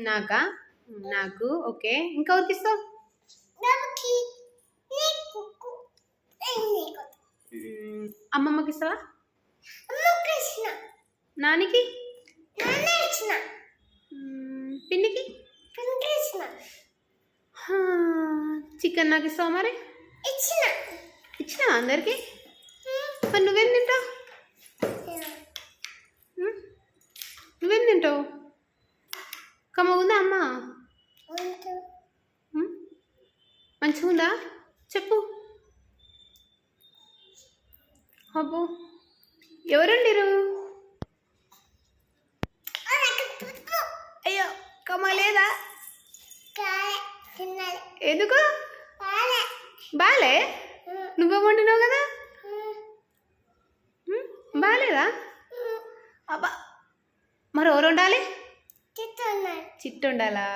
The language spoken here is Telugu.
నాకా నాకు ఓకే ఇంకెవరికి ఇస్తావు అమ్మమ్మకి ఇస్తావా నానికి పిన్నికి చికెన్ నాకు ఇస్తావా మరి ఇచ్చినా అందరికి మరి నువ్వేం తింటావు నువ్వేం తింటావు కమ్మగుందా అమ్మ మంచిగా ఉందా చెప్పు అబ్బో ఎవరండిరు అయ్యో కమ్మ లేదా ఎందుకు బాలే నువ్వే వండినావు కదా బాలేదా అబ్బా మరి ఎవరు వండాలి చిట్టు వండాలా